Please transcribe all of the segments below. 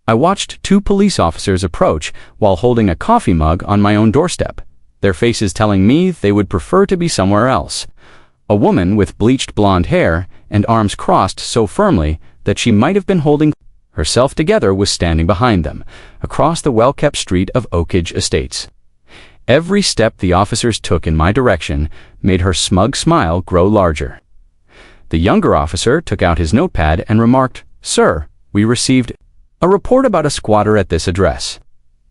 I watched two police officers approach while holding a coffee mug on my own doorstep, their faces telling me they would prefer to be somewhere else. A woman with bleached blonde hair and arms crossed so firmly that she might have been holding herself together was standing behind them, across the well-kept street of Oakage Estates. Every step the officers took in my direction made her smug smile grow larger. The younger officer took out his notepad and remarked, "Sir, we received a report about a squatter at this address.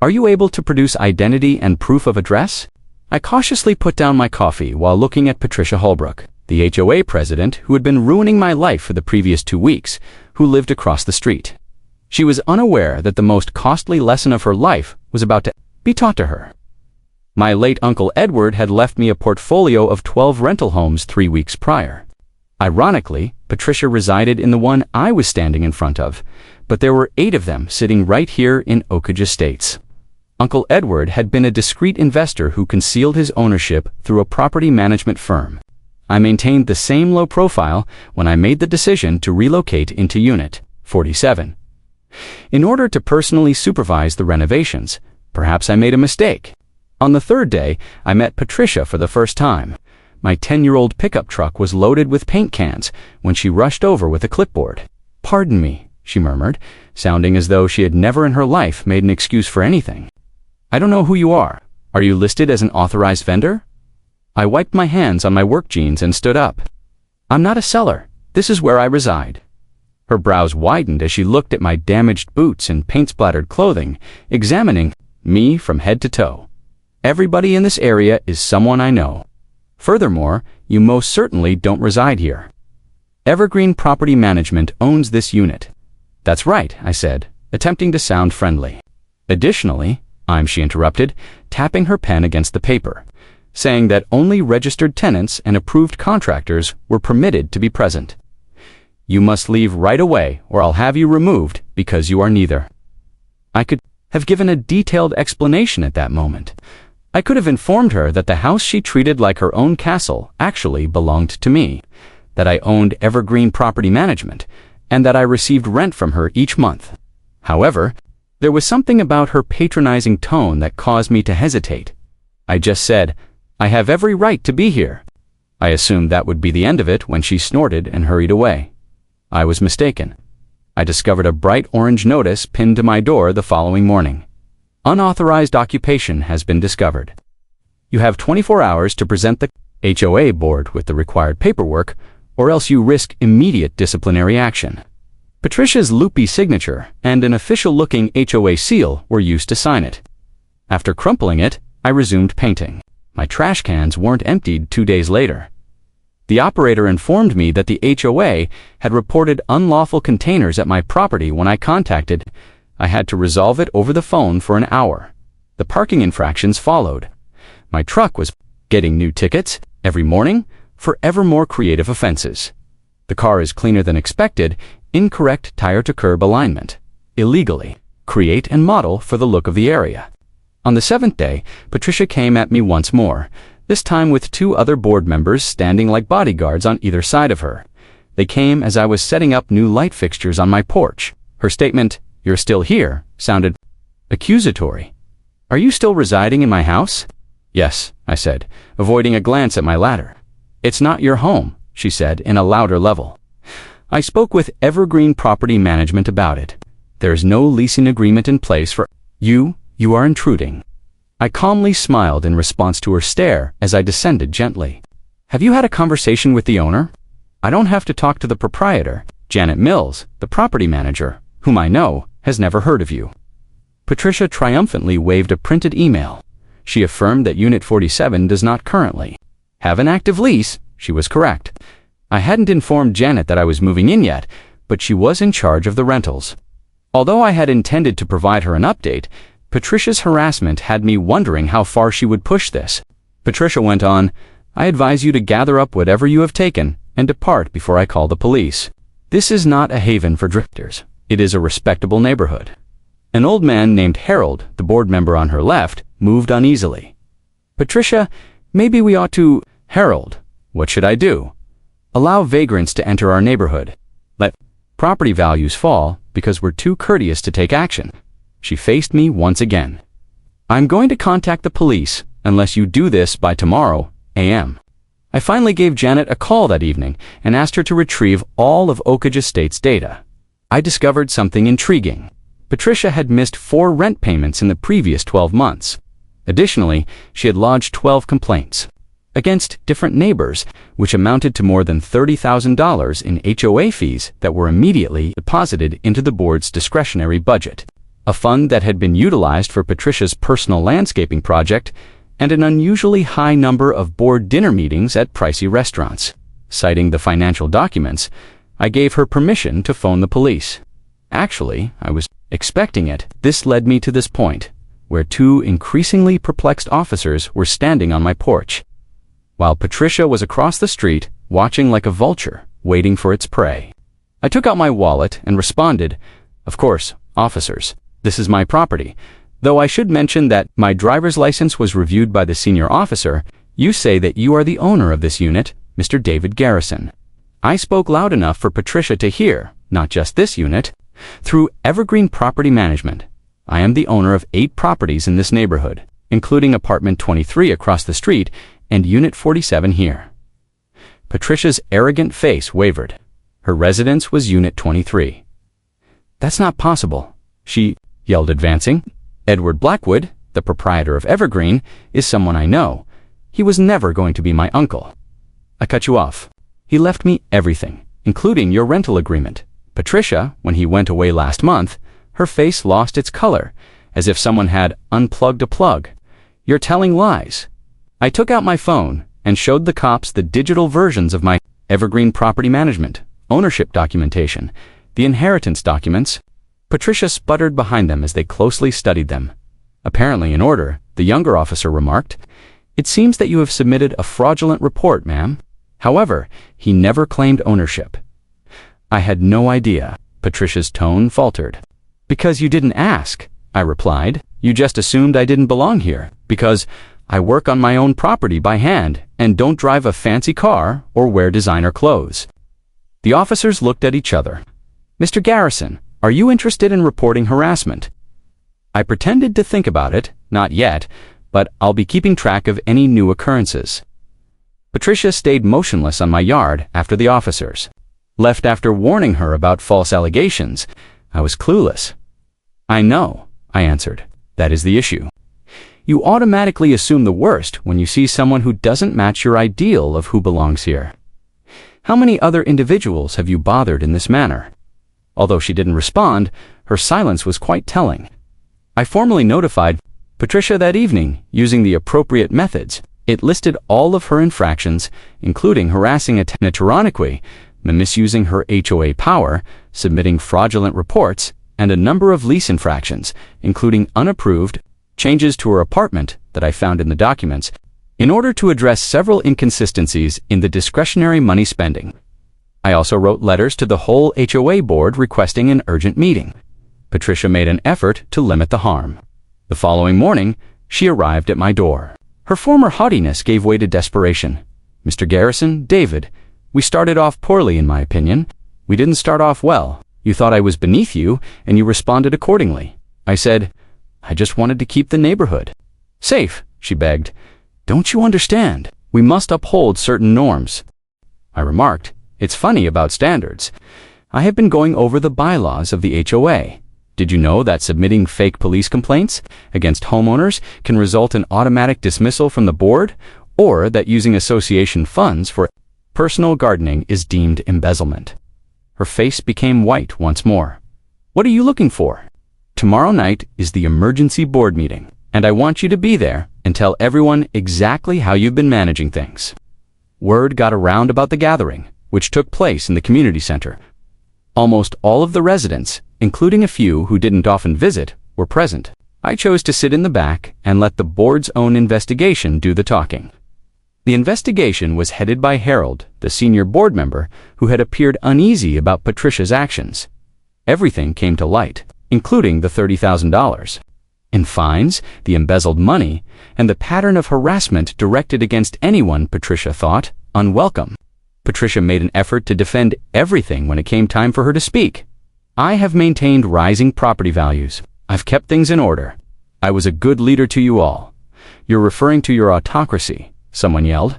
Are you able to produce identity and proof of address?" I cautiously put down my coffee while looking at Patricia Holbrook, the HOA president who had been ruining my life for the previous 2 weeks, who lived across the street. She was unaware that the most costly lesson of her life was about to be taught to her. My late Uncle Edward had left me a portfolio of 12 rental homes 3 weeks prior. Ironically, Patricia resided in the one I was standing in front of, but there were 8 of them sitting right here in Oakage Estates. Uncle Edward had been a discreet investor who concealed his ownership through a property management firm. I maintained the same low profile when I made the decision to relocate into Unit 47. In order to personally supervise the renovations, perhaps I made a mistake. On the 3rd day, I met Patricia for the first time. My 10-year-old pickup truck was loaded with paint cans when she rushed over with a clipboard. "Pardon me," she murmured, sounding as though she had never in her life made an excuse for anything. "I don't know who you are. Are you listed as an authorized vendor?" I wiped my hands on my work jeans and stood up. "I'm not a seller. This is where I reside." Her brows widened as she looked at my damaged boots and paint-splattered clothing, examining me from head to toe. "Everybody in this area is someone I know. Furthermore, you most certainly don't reside here. Evergreen Property Management owns this unit." "That's right," I said, attempting to sound friendly. "Additionally, she interrupted, tapping her pen against the paper, saying that only registered tenants and approved contractors were permitted to be present. You must leave right away or I'll have you removed because you are neither." I could have given a detailed explanation at that moment. I could have informed her that the house she treated like her own castle actually belonged to me, that I owned Evergreen Property Management, and that I received rent from her each month. However, there was something about her patronizing tone that caused me to hesitate. I just said, "I have every right to be here." I assumed that would be the end of it when she snorted and hurried away. I was mistaken. I discovered a bright orange notice pinned to my door the following morning. "Unauthorized occupation has been discovered. You have 24 hours to present the HOA board with the required paperwork, or else you risk immediate disciplinary action." Patricia's loopy signature and an official-looking HOA seal were used to sign it. After crumpling it, I resumed painting. My trash cans weren't emptied 2 days later. The operator informed me that the HOA had reported unlawful containers at my property when I contacted. I had to resolve it over the phone for an hour. The parking infractions followed. My truck was getting new tickets every morning for ever more creative offenses. The car is cleaner than expected, incorrect tire-to-curb alignment, illegally, create and model for the look of the area. On the 7th day, Patricia came at me once more, this time with 2 other board members standing like bodyguards on either side of her. They came as I was setting up new light fixtures on my porch. Her statement, "You're still here," sounded accusatory. "Are you still residing in my house?" "Yes," I said, avoiding a glance at my ladder. "It's not your home," she said in a louder level. I spoke with Evergreen Property Management about it. "There is no leasing agreement in place for you. You are intruding." I calmly smiled in response to her stare as I descended gently. "Have you had a conversation with the owner?" "I don't have to talk to the proprietor. Janet Mills, the property manager, whom I know, has never heard of you." Patricia triumphantly waved a printed email. She affirmed that Unit 47 does not currently have an active lease. She was correct. I hadn't informed Janet that I was moving in yet, but she was in charge of the rentals. Although I had intended to provide her an update, Patricia's harassment had me wondering how far she would push this. Patricia went on, "I advise you to gather up whatever you have taken and depart before I call the police. This is not a haven for drifters. It is a respectable neighborhood." An old man named Harold, the board member on her left, moved uneasily. "Patricia, maybe we ought to—" "Harold, what should I do?" "Allow vagrants to enter our neighborhood. Let property values fall, because we're too courteous to take action. She faced me once again. I'm going to contact the police unless you do this by tomorrow a.m. I finally gave Janet a call that evening and asked her to retrieve all of Oakage Estate's data. I discovered something intriguing. Patricia had missed 4 rent payments in the previous 12 months. Additionally, she had lodged 12 complaints against different neighbors, which amounted to more than $30,000 in HOA fees that were immediately deposited into the board's discretionary budget, a fund that had been utilized for Patricia's personal landscaping project, and an unusually high number of board dinner meetings at pricey restaurants. Citing the financial documents, I gave her permission to phone the police. Actually, I was expecting it. This led me to this point, where 2 increasingly perplexed officers were standing on my porch, while Patricia was across the street, watching like a vulture, waiting for its prey. I took out my wallet and responded, "Of course, officers, this is my property. Though I should mention that my driver's license was reviewed by the senior officer, you say that you are the owner of this unit, Mr. David Garrison." I spoke loud enough for Patricia to hear, not just this unit. Through Evergreen Property Management, I am the owner of 8 properties in this neighborhood, including apartment 23 across the street and unit 47 here. Patricia's arrogant face wavered. Her residence was unit 23. "That's not possible," she yelled, advancing. "Edward Blackwood, the proprietor of Evergreen, is someone I know. He was never going to be my uncle." "I cut you off. He left me everything, including your rental agreement." Patricia, when he went away last month, her face lost its color, as if someone had unplugged a plug. "You're telling lies." I took out my phone and showed the cops the digital versions of my Evergreen Property Management ownership documentation, the inheritance documents. Patricia sputtered behind them as they closely studied them. Apparently in order, the younger officer remarked, "It seems that you have submitted a fraudulent report, ma'am." However, he never claimed ownership. "I had no idea." Patricia's tone faltered. "Because you didn't ask," I replied. "You just assumed I didn't belong here, because I work on my own property by hand and don't drive a fancy car or wear designer clothes." The officers looked at each other. "Mr. Garrison, are you interested in reporting harassment?" I pretended to think about it. "Not yet, but I'll be keeping track of any new occurrences." Patricia stayed motionless on my yard after the officers left after warning her about false allegations. I was clueless. "I know," I answered. "That is the issue. You automatically assume the worst when you see someone who doesn't match your ideal of who belongs here. How many other individuals have you bothered in this manner?" Although she didn't respond, her silence was quite telling. I formally notified Patricia that evening using the appropriate methods. It listed all of her infractions, including harassing a tenant tyrannically, misusing her HOA power, submitting fraudulent reports, and a number of lease infractions, including unapproved changes to her apartment that I found in the documents, in order to address several inconsistencies in the discretionary money spending. I also wrote letters to the whole HOA board requesting an urgent meeting. Patricia made an effort to limit the harm. The following morning, she arrived at my door. Her former haughtiness gave way to desperation. "Mr. Garrison, David, we started off poorly in my opinion. We didn't start off well. You thought I was beneath you, and you responded accordingly." I said, "I just wanted to keep the neighborhood safe," she begged. "Don't you understand? We must uphold certain norms." I remarked, "It's funny about standards. I have been going over the bylaws of the HOA. Did you know that submitting fake police complaints against homeowners can result in automatic dismissal from the board, or that using association funds for personal gardening is deemed embezzlement?" Her face became white once more. "What are you looking for?" "Tomorrow night is the emergency board meeting, and I want you to be there and tell everyone exactly how you've been managing things." Word got around about the gathering, which took place in the community center. Almost all of the residents, including a few who didn't often visit, were present. I chose to sit in the back and let the board's own investigation do the talking. The investigation was headed by Harold, the senior board member, who had appeared uneasy about Patricia's actions. Everything came to light, including the $30,000 in fines, the embezzled money, and the pattern of harassment directed against anyone Patricia thought unwelcome. Patricia made an effort to defend everything when it came time for her to speak. I have maintained rising property values. I've kept things in order. I was a good leader to you all. You're referring to your autocracy, someone yelled.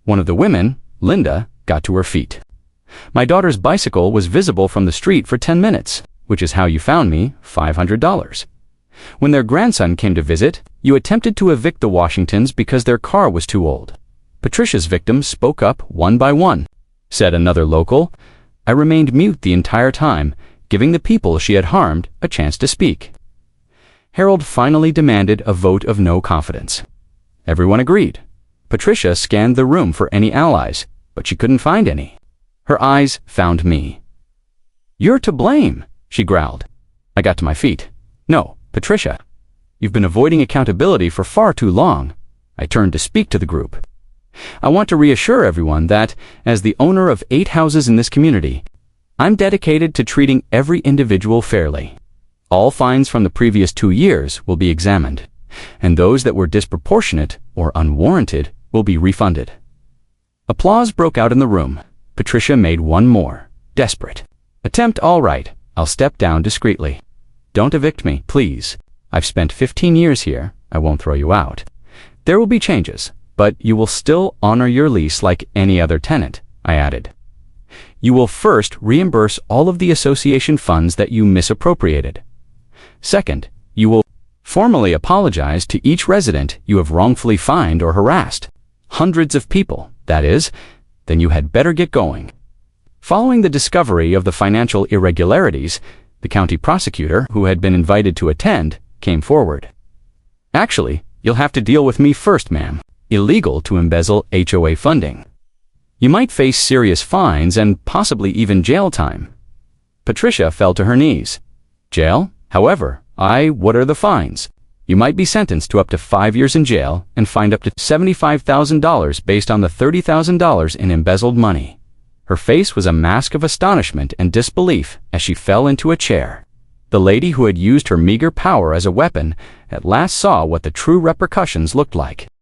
One of the women, Linda, got to her feet. My daughter's bicycle was visible from the street for 10 minutes, which is how you found me $500. When their grandson came to visit, you attempted to evict the Washingtons because their car was too old. Patricia's victims spoke up one by one, said another local. I remained mute the entire time, giving the people she had harmed a chance to speak. Harold finally demanded a vote of no confidence. Everyone agreed. Patricia scanned the room for any allies, but she couldn't find any. Her eyes found me. You're to blame, she growled. I got to my feet. No, Patricia. You've been avoiding accountability for far too long. I turned to speak to the group. I want to reassure everyone that, as the owner of 8 houses in this community, I'm dedicated to treating every individual fairly. All fines from the previous 2 years will be examined, and those that were disproportionate or unwarranted will be refunded. Applause broke out in the room. Patricia made one more, desperate attempt. All right, I'll step down discreetly. Don't evict me, please. I've spent 15 years here. I won't throw you out. There will be changes, but you will still honor your lease like any other tenant, I added. You will first reimburse all of the association funds that you misappropriated. Second, you will formally apologize to each resident you have wrongfully fined or harassed. Hundreds of people, that is. Then you had better get going. Following the discovery of the financial irregularities, the county prosecutor, who had been invited to attend, came forward. Actually, you'll have to deal with me first, ma'am. Illegal to embezzle HOA funding. You might face serious fines and possibly even jail time. Patricia fell to her knees. Jail? However, what are the fines? You might be sentenced to up to 5 years in jail and fined up to $75,000 based on the $30,000 in embezzled money. Her face was a mask of astonishment and disbelief as she fell into a chair. The lady who had used her meager power as a weapon at last saw what the true repercussions looked like.